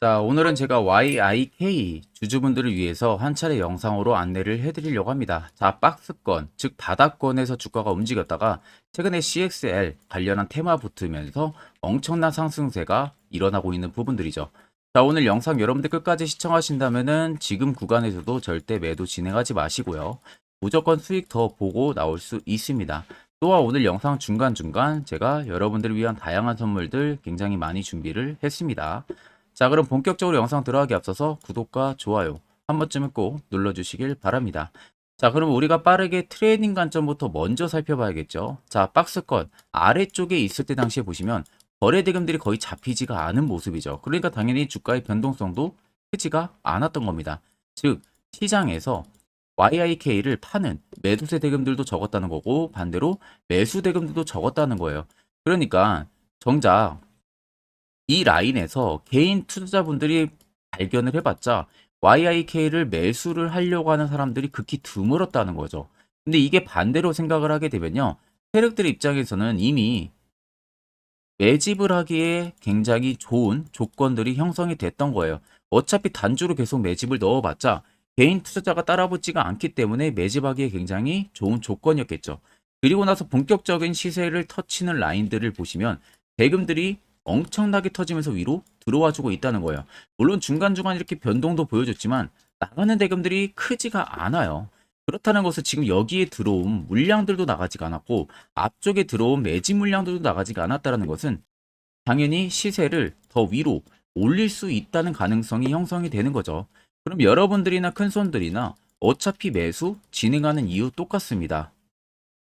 자, 오늘은 제가 YIK 주주분들을 위해서 한 차례 영상으로 안내를 해드리려고 합니다. 자, 박스권, 즉 바닥권에서 주가가 움직였다가 최근에 CXL 관련한 테마 붙으면서 엄청난 상승세가 일어나고 있는 부분들이죠. 자, 오늘 영상 여러분들 끝까지 시청하신다면은 지금 구간에서도 절대 매도 진행하지 마시고요. 무조건 수익 더 보고 나올 수 있습니다. 또한 오늘 영상 중간중간 제가 여러분들을 위한 다양한 선물들 굉장히 많이 준비를 했습니다. 자, 그럼 본격적으로 영상 들어가기 앞서서 구독과 좋아요 한 번쯤은 꼭 눌러주시길 바랍니다. 자, 그럼 우리가 빠르게 트레이딩 관점부터 먼저 살펴봐야겠죠. 자, 박스권 아래쪽에 있을 때 당시에 보시면 거래 대금들이 거의 잡히지가 않은 모습이죠. 그러니까 당연히 주가의 변동성도 크지가 않았던 겁니다. 즉, 시장에서 YIK를 파는 매도세 대금들도 적었다는 거고 반대로 매수 대금들도 적었다는 거예요. 그러니까 정작 이 라인에서 개인 투자자분들이 발견을 해봤자 YIK를 매수를 하려고 하는 사람들이 극히 드물었다는 거죠. 근데 이게 반대로 생각을 하게 되면요. 세력들의 입장에서는 이미 매집을 하기에 굉장히 좋은 조건들이 형성이 됐던 거예요. 어차피 단주로 계속 매집을 넣어봤자 개인 투자자가 따라붙지가 않기 때문에 매집하기에 굉장히 좋은 조건이었겠죠. 그리고 나서 본격적인 시세를 터치는 라인들을 보시면 대금들이 엄청나게 터지면서 위로 들어와 주고 있다는 거예요. 물론 중간중간 이렇게 변동도 보여줬지만 나가는 대금들이 크지가 않아요. 그렇다는 것은 지금 여기에 들어온 물량들도 나가지가 않았고 앞쪽에 들어온 매집 물량들도 나가지가 않았다는 것은 당연히 시세를 더 위로 올릴 수 있다는 가능성이 형성이 되는 거죠. 그럼 여러분들이나 큰 손들이나 어차피 매수 진행하는 이유 똑같습니다.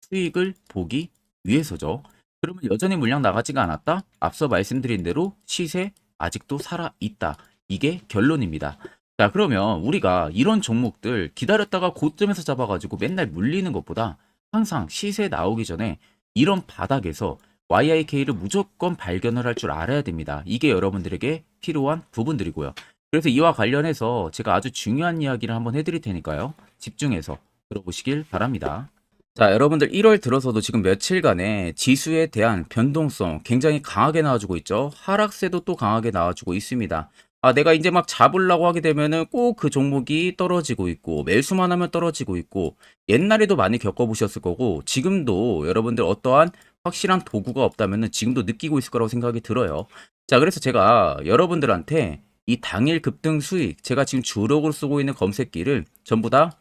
수익을 보기 위해서죠. 그러면 여전히 물량 나가지가 않았다? 앞서 말씀드린 대로 시세 아직도 살아있다. 이게 결론입니다. 자, 그러면 우리가 이런 종목들 기다렸다가 고점에서 잡아가지고 맨날 물리는 것보다 항상 시세 나오기 전에 이런 바닥에서 YIK를 무조건 발견을 할 줄 알아야 됩니다. 이게 여러분들에게 필요한 부분들이고요. 그래서 이와 관련해서 제가 아주 중요한 이야기를 한번 해드릴 테니까요. 집중해서 들어보시길 바랍니다. 자, 여러분들 1월 들어서도 지금 며칠간의 지수에 대한 변동성 굉장히 강하게 나와주고 있죠. 하락세도 또 강하게 나와주고 있습니다. 아, 내가 이제 막 잡으려고 하게 되면은 꼭 그 종목이 떨어지고 있고, 매수만 하면 떨어지고 있고, 옛날에도 많이 겪어보셨을 거고, 지금도 여러분들 어떠한 확실한 도구가 없다면은 지금도 느끼고 있을 거라고 생각이 들어요. 자, 그래서 제가 여러분들한테 이 당일 급등 수익, 제가 지금 주력으로 쓰고 있는 검색기를 전부 다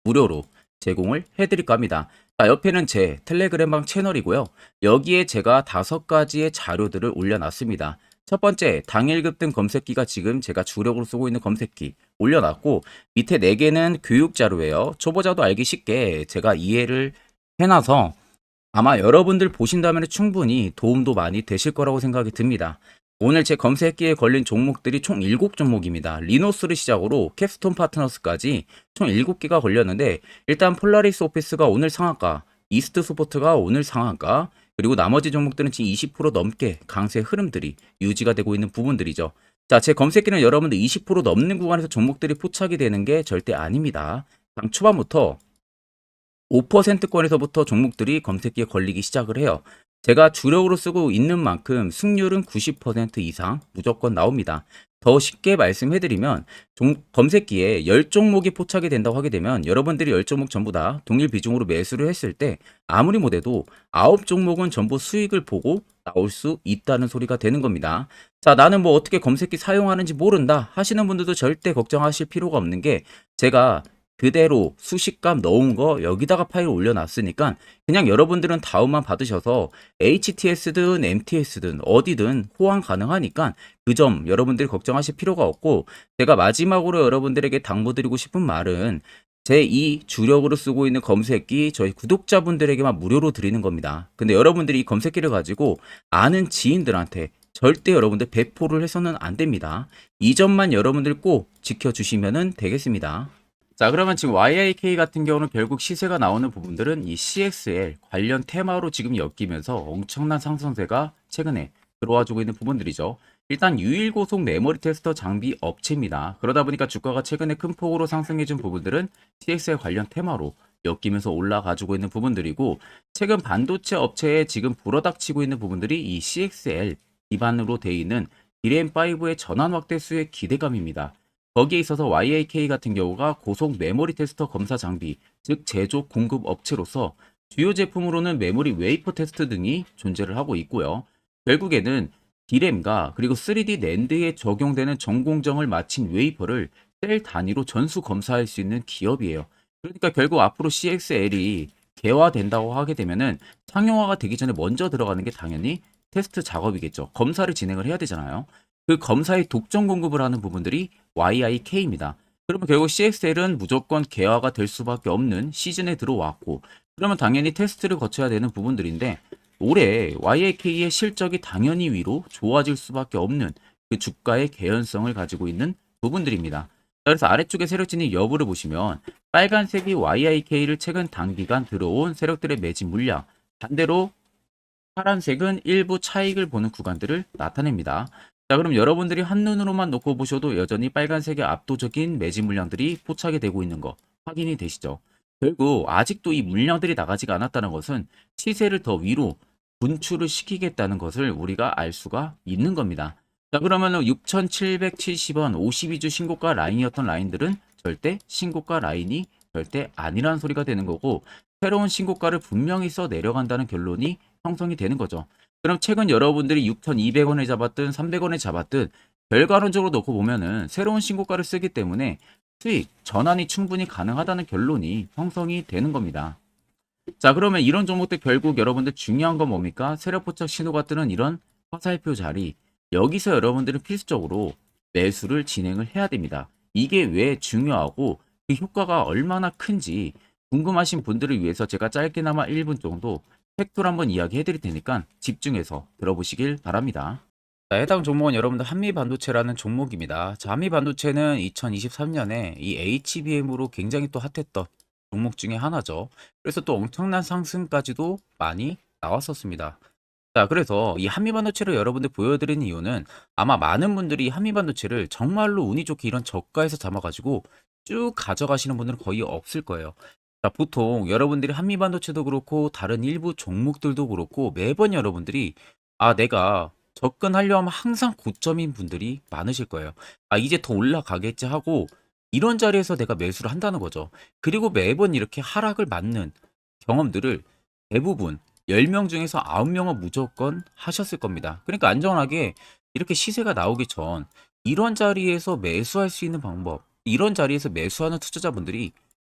무료로 제공을 해드릴까 합니다. 자, 옆에는 제 텔레그램방 채널이고요. 여기에 제가 5가지의 자료들을 올려놨습니다. 첫 번째, 당일 급등 검색기가 지금 제가 주력으로 쓰고 있는 검색기 올려놨고, 밑에 4개는 교육 자료예요. 초보자도 알기 쉽게 제가 이해를 해놔서 아마 여러분들 보신다면 충분히 도움도 많이 되실 거라고 생각이 듭니다. 오늘 제 검색기에 걸린 종목들이 총 7종목입니다. 리노스를 시작으로 캡스톤 파트너스까지 총 7개가 걸렸는데 일단 폴라리스 오피스가 오늘 상한가, 이스트 스포트가 오늘 상한가, 그리고 나머지 종목들은 지금 20% 넘게 강세 흐름들이 유지가 되고 있는 부분들이죠. 자, 제 검색기는 여러분들 20% 넘는 구간에서 종목들이 포착이 되는 게 절대 아닙니다. 당 초반부터 5%권에서부터 종목들이 검색기에 걸리기 시작을 해요. 제가 주력으로 쓰고 있는 만큼 승률은 90% 이상 무조건 나옵니다. 더 쉽게 말씀해드리면 검색기에 10종목이 포착이 된다고 하게 되면 여러분들이 10종목 전부 다 동일 비중으로 매수를 했을 때 아무리 못해도 9종목은 전부 수익을 보고 나올 수 있다는 소리가 되는 겁니다. 자, 나는 뭐 어떻게 검색기 사용하는지 모른다 하시는 분들도 절대 걱정하실 필요가 없는 게 제가 그대로 수식값 넣은 거 여기다가 파일 올려놨으니까 그냥 여러분들은 다운만 받으셔서 HTS든 MTS든 어디든 호환 가능하니까 그 점 여러분들이 걱정하실 필요가 없고, 제가 마지막으로 여러분들에게 당부드리고 싶은 말은 제 이 주력으로 쓰고 있는 검색기 저희 구독자분들에게만 무료로 드리는 겁니다. 근데 여러분들이 이 검색기를 가지고 아는 지인들한테 절대 여러분들 배포를 해서는 안 됩니다. 이 점만 여러분들 꼭 지켜주시면 되겠습니다. 자, 그러면 지금 YIK 같은 경우는 결국 시세가 나오는 부분들은 이 CXL 관련 테마로 지금 엮이면서 엄청난 상승세가 최근에 들어와주고 있는 부분들이죠. 일단 유일고속 메모리 테스터 장비 업체입니다. 그러다 보니까 주가가 최근에 큰 폭으로 상승해준 부분들은 CXL 관련 테마로 엮이면서 올라가지고 있는 부분들이고, 최근 반도체 업체에 지금 불어닥치고 있는 부분들이 이 CXL 기반으로 되어 있는 DRAM5의 전환 확대 수의 기대감입니다. 거기에 있어서 YAK 같은 경우가 고속 메모리 테스터 검사 장비, 즉 제조 공급 업체로서 주요 제품으로는 메모리 웨이퍼 테스트 등이 존재를 하고 있고요. 결국에는 D램과 그리고 3D 낸드에 적용되는 전공정을 마친 웨이퍼를 셀 단위로 전수 검사할 수 있는 기업이에요. 그러니까 결국 앞으로 CXL이 개화된다고 하게 되면은 상용화가 되기 전에 먼저 들어가는 게 당연히 테스트 작업이겠죠. 검사를 진행을 해야 되잖아요. 그 검사의 독점 공급을 하는 부분들이 YIK입니다. 그러면 결국 CXL은 무조건 개화가 될 수밖에 없는 시즌에 들어왔고, 그러면 당연히 테스트를 거쳐야 되는 부분들인데, 올해 YIK의 실적이 당연히 위로 좋아질 수밖에 없는 그 주가의 개연성을 가지고 있는 부분들입니다. 그래서 아래쪽에 세력진입 여부를 보시면 빨간색이 YIK를 최근 단기간 들어온 세력들의 매집 물량, 반대로 파란색은 일부 차익을 보는 구간들을 나타냅니다. 자, 그럼 여러분들이 한눈으로만 놓고 보셔도 여전히 빨간색의 압도적인 매집 물량들이 포착이 되고 있는 거 확인이 되시죠? 결국 아직도 이 물량들이 나가지가 않았다는 것은 시세를 더 위로 분출을 시키겠다는 것을 우리가 알 수가 있는 겁니다. 자, 그러면 6,770원 52주 신고가 라인이었던 라인들은 절대 신고가 라인이 절대 아니라는 소리가 되는 거고, 새로운 신고가를 분명히 써 내려간다는 결론이 형성이 되는 거죠. 그럼 최근 여러분들이 6,200원에 잡았든 300원에 잡았든 결과론적으로 놓고 보면은 새로운 신고가를 쓰기 때문에 수익 전환이 충분히 가능하다는 결론이 형성이 되는 겁니다. 자, 그러면 이런 종목들 결국 여러분들 중요한 건 뭡니까? 세력 포착 신호가 뜨는 이런 화살표 자리, 여기서 여러분들은 필수적으로 매수를 진행을 해야 됩니다. 이게 왜 중요하고 그 효과가 얼마나 큰지 궁금하신 분들을 위해서 제가 짧게나마 1분 정도 팩토를 한번 이야기해 드릴 테니까 집중해서 들어보시길 바랍니다. 자, 해당 종목은 여러분들 한미반도체라는 종목입니다. 자, 한미반도체는 2023년에 이 HBM으로 굉장히 또 핫했던 종목 중에 하나죠. 그래서 또 엄청난 상승까지도 많이 나왔었습니다. 자, 그래서 이 한미반도체를 여러분들 보여드리는 이유는 아마 많은 분들이 한미반도체를 정말로 운이 좋게 이런 저가에서 잡아가지고 쭉 가져가시는 분들은 거의 없을 거예요. 자, 보통 여러분들이 한미반도체도 그렇고 다른 일부 종목들도 그렇고 매번 여러분들이 내가 접근하려 하면 항상 고점인 분들이 많으실 거예요. 이제 더 올라가겠지 하고 이런 자리에서 내가 매수를 한다는 거죠. 그리고 매번 이렇게 하락을 맞는 경험들을 대부분 10명 중에서 9명은 무조건 하셨을 겁니다. 그러니까 안전하게 이렇게 시세가 나오기 전 이런 자리에서 매수할 수 있는 방법, 이런 자리에서 매수하는 투자자분들이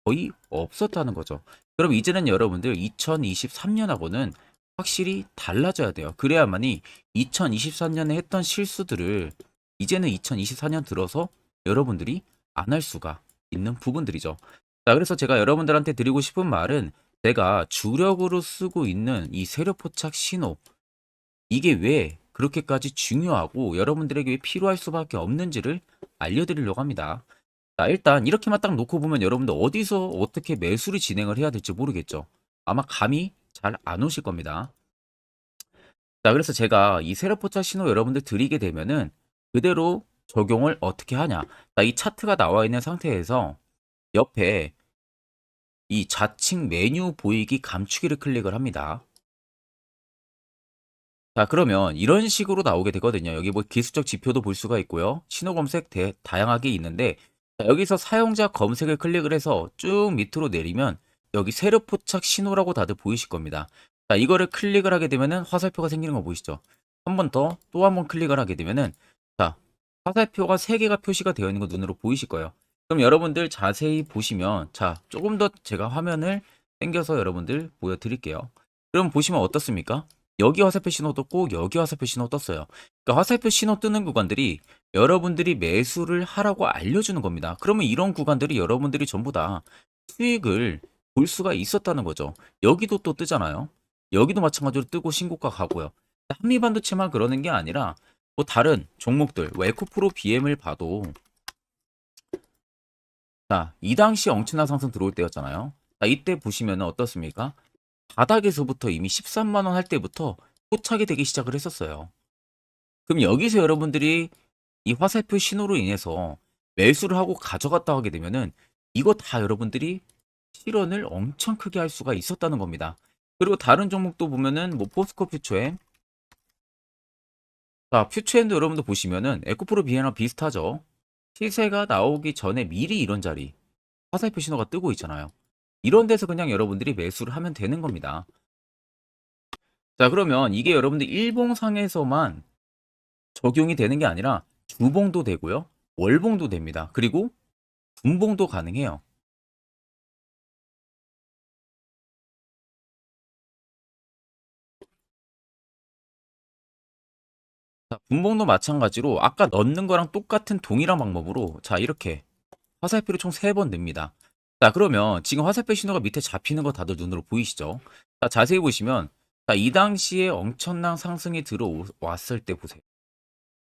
거의 없었다는 거죠. 그럼 이제는 여러분들 2023년하고는 확실히 달라져야 돼요. 그래야만이 2023년에 했던 실수들을 이제는 2024년 들어서 여러분들이 안 할 수가 있는 부분들이죠. 자, 그래서 제가 여러분들한테 드리고 싶은 말은 제가 주력으로 쓰고 있는 이 세력 포착 신호, 이게 왜 그렇게까지 중요하고 여러분들에게 왜 필요할 수밖에 없는지를 알려드리려고 합니다. 자, 일단 이렇게만 딱 놓고 보면 여러분들 어디서 어떻게 매수를 진행을 해야 될지 모르겠죠. 아마 감이 잘 안 오실 겁니다. 자, 그래서 제가 이 세력 포착 신호 여러분들 드리게 되면은 그대로 적용을 어떻게 하냐. 자, 이 차트가 나와 있는 상태에서 옆에 이 좌측 메뉴 보이기 감추기를 클릭을 합니다. 자, 그러면 이런 식으로 나오게 되거든요. 여기 뭐 기술적 지표도 볼 수가 있고요. 신호 검색 다양하게 있는데, 자, 여기서 사용자 검색을 클릭을 해서 쭉 밑으로 내리면 여기 세력 포착 신호라고 다들 보이실 겁니다. 자, 이거를 클릭을 하게 되면은 화살표가 생기는 거 보이시죠? 한 번 더 또 한 번 클릭을 하게 되면은 자, 화살표가 3개가 표시가 되어 있는 거 눈으로 보이실 거예요. 그럼 여러분들 자세히 보시면 자, 조금 더 제가 화면을 당겨서 여러분들 보여드릴게요. 그럼 보시면 어떻습니까? 여기 화살표 신호 떴고 여기 화살표 신호 떴어요. 그러니까 화살표 신호 뜨는 구간들이 여러분들이 매수를 하라고 알려주는 겁니다. 그러면 이런 구간들이 여러분들이 전부 다 수익을 볼 수가 있었다는 거죠. 여기도 또 뜨잖아요. 여기도 마찬가지로 뜨고 신고가 가고요. 한미반도체만 그러는 게 아니라 뭐 다른 종목들, 에코프로 BM을 봐도 자, 이 당시 엄청난 상승 들어올 때였잖아요. 자, 이때 보시면 어떻습니까? 바닥에서부터 이미 13만 원 할 때부터 포착이 되기 시작을 했었어요. 그럼 여기서 여러분들이 이 화살표 신호로 인해서 매수를 하고 가져갔다 하게 되면은 이거 다 여러분들이 실현을 엄청 크게 할 수가 있었다는 겁니다. 그리고 다른 종목도 보면은 뭐 포스코 퓨처엠, 자, 퓨처엔도 여러분들 보시면은 에코프로 비행이랑 비슷하죠. 시세가 나오기 전에 미리 이런 자리, 화살표 신호가 뜨고 있잖아요. 이런 데서 그냥 여러분들이 매수를 하면 되는 겁니다. 자, 그러면 이게 여러분들 일봉상에서만 적용이 되는 게 아니라 주봉도 되고요. 월봉도 됩니다. 그리고 분봉도 가능해요. 자, 분봉도 마찬가지로 아까 넣는 거랑 똑같은 동일한 방법으로 자, 이렇게 화살표를 총 3번 냅니다. 자, 그러면 지금 화살표 신호가 밑에 잡히는 거 다들 눈으로 보이시죠? 자, 자세히 보시면 자, 이 당시에 엄청난 상승이 들어왔을 때 보세요.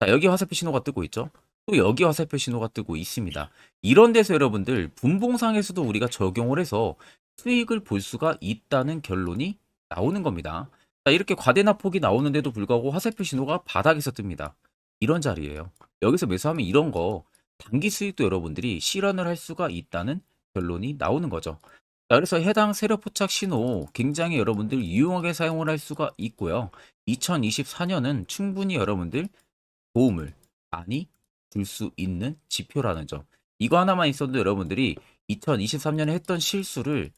자, 여기 화살표 신호가 뜨고 있죠? 또 여기 화살표 신호가 뜨고 있습니다. 이런 데서 여러분들 분봉상에서도 우리가 적용을 해서 수익을 볼 수가 있다는 결론이 나오는 겁니다. 자, 이렇게 과대납폭이 나오는데도 불구하고 화살표 신호가 바닥에서 뜹니다. 이런 자리예요. 여기서 매수하면 이런 거 단기 수익도 여러분들이 실현을 할 수가 있다는 결론이 나오는 거죠. 자, 그래서 해당 세력 포착 신호 굉장히 여러분들 유용하게 사용을 할 수가 있고요. 2024년은 충분히 여러분들 도움을 많이 줄 수 있는 지표라는 점. 이거 하나만 있어도 여러분들이 2023년에 했던 실수를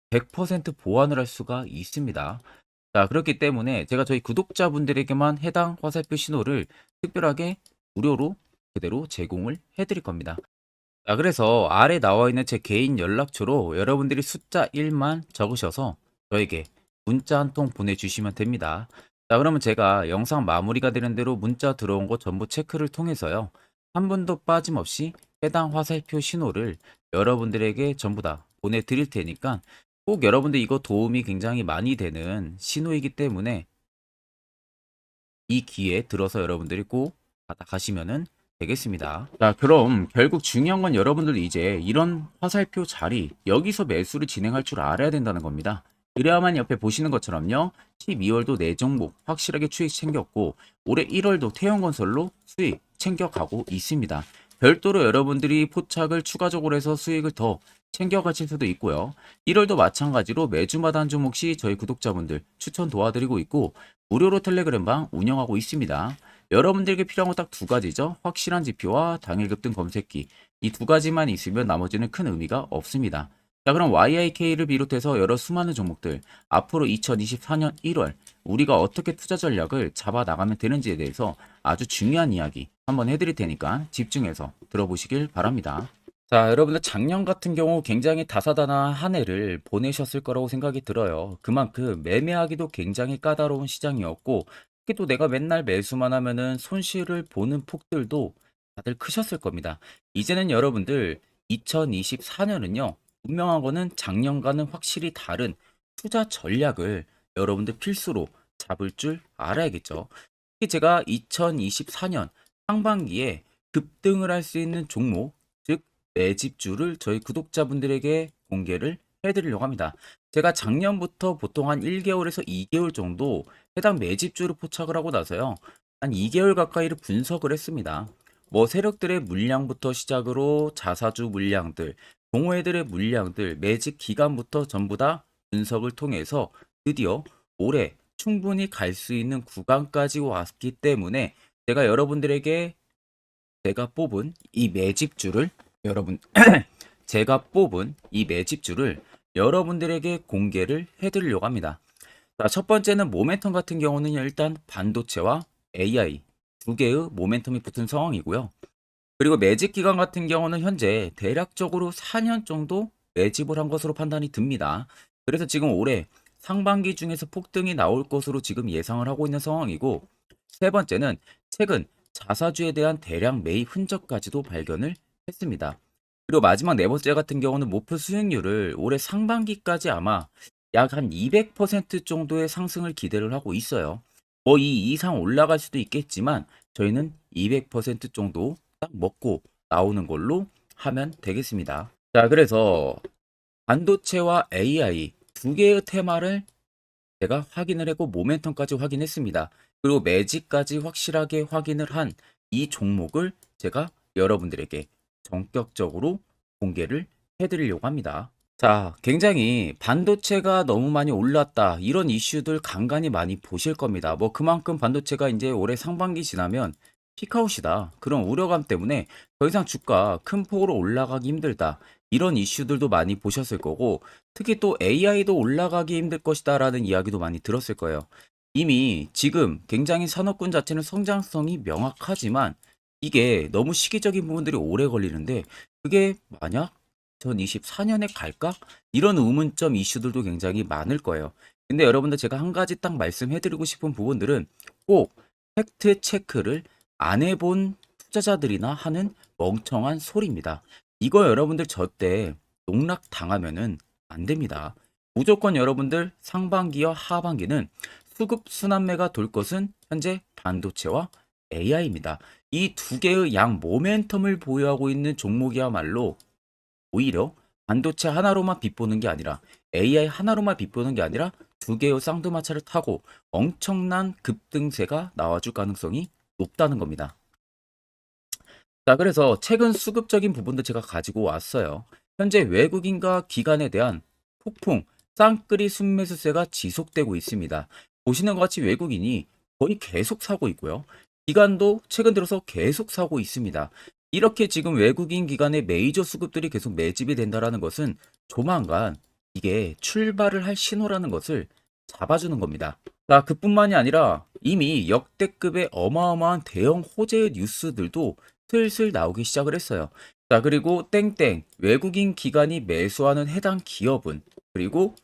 100% 보완을 할 수가 있습니다. 자, 그렇기 때문에 제가 저희 구독자분들에게만 해당 화살표 신호를 특별하게 무료로 그대로 제공을 해드릴 겁니다. 자, 그래서 아래 나와 있는 제 개인 연락처로 여러분들이 숫자 1만 적으셔서 저에게 문자 한 통 보내주시면 됩니다. 자, 그러면 제가 영상 마무리가 되는 대로 문자 들어온 거 전부 체크를 통해서요. 한 분도 빠짐없이 해당 화살표 신호를 여러분들에게 전부 다 보내드릴 테니까 꼭 여러분들 이거 도움이 굉장히 많이 되는 신호이기 때문에 이 기회에 들어서 여러분들이 꼭 받아가시면은 되겠습니다. 자, 그럼 결국 중요한 건 여러분들 이제 이런 화살표 자리, 여기서 매수를 진행할 줄 알아야 된다는 겁니다. 그래야만 옆에 보시는 것처럼요. 12월도 4종목 확실하게 수익 챙겼고 올해 1월도 태형건설로 수익 챙겨가고 있습니다. 별도로 여러분들이 포착을 추가적으로 해서 수익을 더 챙겨가실 수도 있고요. 1월도 마찬가지로 매주마다 한 종목씩 저희 구독자분들 추천 도와드리고 있고 무료로 텔레그램방 운영하고 있습니다. 여러분들에게 필요한 건 딱 두 가지죠. 확실한 지표와 당일 급등 검색기. 이 두 가지만 있으면 나머지는 큰 의미가 없습니다. 자, 그럼 YIK를 비롯해서 여러 수많은 종목들 앞으로 2024년 1월 우리가 어떻게 투자 전략을 잡아 나가면 되는지에 대해서 아주 중요한 이야기 한번 해드릴 테니까 집중해서 들어보시길 바랍니다. 자, 여러분들 작년 같은 경우 굉장히 다사다난한 한 해를 보내셨을 거라고 생각이 들어요. 그만큼 매매하기도 굉장히 까다로운 시장이었고, 특히 또 내가 맨날 매수만 하면은 손실을 보는 폭들도 다들 크셨을 겁니다. 이제는 여러분들 2024년은요, 분명한 거는 작년과는 확실히 다른 투자 전략을 여러분들 필수로 잡을 줄 알아야겠죠. 특히 제가 2024년 상반기에 급등을 할 수 있는 종목, 즉 매집주를 저희 구독자분들에게 공개를 해드리려고 합니다. 제가 작년부터 보통 한 1개월에서 2개월 정도 해당 매집주를 포착을 하고 나서요. 한 2개월 가까이를 분석을 했습니다. 뭐 세력들의 물량부터 시작으로 자사주 물량들, 동호회들의 물량들, 매집 기간부터 전부 다 분석을 통해서 드디어 올해 충분히 갈 수 있는 구간까지 왔기 때문에 제가 여러분들에게 제가 뽑은 이 매집주를 여러분 제가 뽑은 이 매집주를 여러분들에게 공개를 해드리려고 합니다. 자, 첫 번째는 모멘텀 같은 경우는 일단 반도체와 AI 두 개의 모멘텀이 붙은 상황이고요. 그리고 매집 기간 같은 경우는 현재 대략적으로 4년 정도 매집을 한 것으로 판단이 듭니다. 그래서 지금 올해 상반기 중에서 폭등이 나올 것으로 지금 예상을 하고 있는 상황이고, 세 번째는 최근 자사주에 대한 대량 매입 흔적까지도 발견을 했습니다. 그리고 마지막 네 번째 같은 경우는 목표 수익률을 올해 상반기까지 아마 약 한 200% 정도의 상승을 기대를 하고 있어요. 뭐 이 이상 올라갈 수도 있겠지만 저희는 200% 정도 딱 먹고 나오는 걸로 하면 되겠습니다. 자, 그래서 반도체와 AI 두 개의 테마를 제가 확인을 했고 모멘텀까지 확인했습니다. 그리고 매직까지 확실하게 확인을 한 이 종목을 제가 여러분들에게 전격적으로 공개를 해드리려고 합니다. 자, 굉장히 반도체가 너무 많이 올랐다. 이런 이슈들 간간히 많이 보실 겁니다. 뭐 그만큼 반도체가 이제 올해 상반기 지나면 피크아웃이다. 그런 우려감 때문에 더 이상 주가 큰 폭으로 올라가기 힘들다. 이런 이슈들도 많이 보셨을 거고, 특히 또 AI도 올라가기 힘들 것이다라는 이야기도 많이 들었을 거예요. 이미 지금 굉장히 산업군 자체는 성장성이 명확하지만 이게 너무 시기적인 부분들이 오래 걸리는데, 그게 만약 2024년에 갈까? 이런 의문점 이슈들도 굉장히 많을 거예요. 근데 여러분들 제가 한 가지 딱 말씀해드리고 싶은 부분들은 꼭 팩트 체크를 안 해본 투자자들이나 하는 멍청한 소리입니다. 이거 여러분들 저때 농락 당하면은 안 됩니다. 무조건 여러분들 상반기와 하반기는 수급 순환매가 돌 것은 현재 반도체와 AI입니다. 이 두 개의 양 모멘텀을 보유하고 있는 종목이야말로 오히려 반도체 하나로만 빗보는 게 아니라 AI 하나로만 빗보는 게 아니라 두 개의 쌍두마차를 타고 엄청난 급등세가 나와줄 가능성이 높다는 겁니다. 자, 그래서 최근 수급적인 부분도 제가 가지고 왔어요. 현재 외국인과 기관에 대한 폭풍 쌍끌이 순매수세가 지속되고 있습니다. 보시는 것 같이 외국인이 거의 계속 사고 있고요. 기관도 최근 들어서 계속 사고 있습니다. 이렇게 지금 외국인 기관의 메이저 수급들이 계속 매집이 된다라는 것은 조만간 이게 출발을 할 신호라는 것을 잡아주는 겁니다. 자, 그뿐만이 아니라 이미 역대급의 어마어마한 대형 호재의 뉴스들도 슬슬 나오기 시작을 했어요. 자, 그리고 땡땡 외국인 기관이 매수하는 해당 기업은 그리고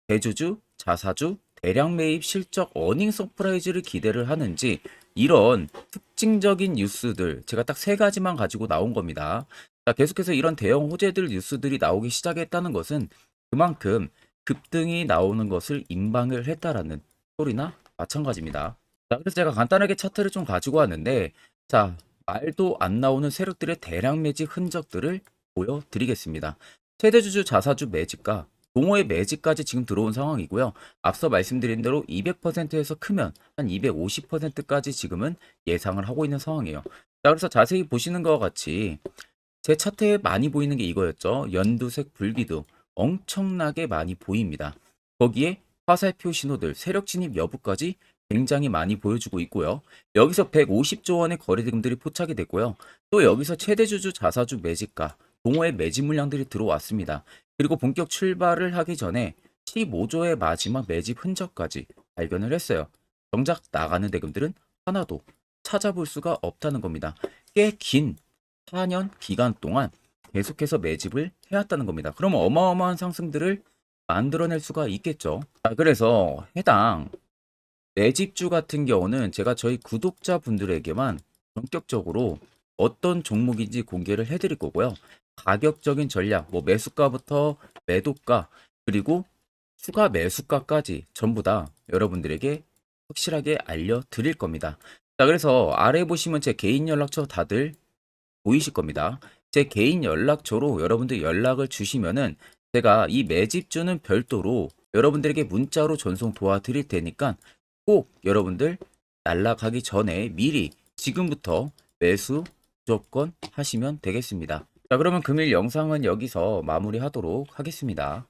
대주주, 자사주, 대량 매입 실적 어닝 서프라이즈를 기대를 하는지 이런 특징적인 뉴스들 제가 딱 세 가지만 가지고 나온 겁니다. 자, 계속해서 이런 대형 호재들 뉴스들이 나오기 시작했다는 것은 그만큼 급등이 나오는 것을 임방을 했다라는 소리나 마찬가지입니다. 자, 그래서 제가 간단하게 차트를 좀 가지고 왔는데, 자, 말도 안 나오는 세력들의 대량 매집 흔적들을 보여드리겠습니다. 최대주주 자사주 매집과 동호회 매집까지 지금 들어온 상황이고요. 앞서 말씀드린 대로 200%에서 크면 한 250%까지 지금은 예상을 하고 있는 상황이에요. 자, 그래서 자세히 보시는 것과 같이 제 차트에 많이 보이는 게 이거였죠. 연두색 불기둥 엄청나게 많이 보입니다. 거기에 화살표 신호들, 세력 진입 여부까지 굉장히 많이 보여주고 있고요. 여기서 150조 원의 거래대금들이 포착이 됐고요. 또 여기서 최대주주 자사주 매집가, 동호회 매집 물량들이 들어왔습니다. 그리고 본격 출발을 하기 전에 15조의 마지막 매집 흔적까지 발견을 했어요. 정작 나가는 대금들은 하나도 찾아볼 수가 없다는 겁니다. 꽤 긴 4년 기간 동안 계속해서 매집을 해왔다는 겁니다. 그럼 어마어마한 상승들을 만들어낼 수가 있겠죠. 자, 그래서 해당 매집주 같은 경우는 제가 저희 구독자분들에게만 본격적으로 어떤 종목인지 공개를 해드릴 거고요. 가격적인 전략, 뭐 매수가부터 매도가, 그리고 추가 매수가까지 전부 다 여러분들에게 확실하게 알려드릴 겁니다. 자, 그래서 아래 보시면 제 개인 연락처 다들 보이실 겁니다. 제 개인 연락처로 여러분들 연락을 주시면은 제가 이 매집주는 별도로 여러분들에게 문자로 전송 도와드릴 테니까 꼭 여러분들 날라가기 전에 미리 지금부터 매수 무조건 하시면 되겠습니다. 자, 그러면 금일 영상은 여기서 마무리하도록 하겠습니다.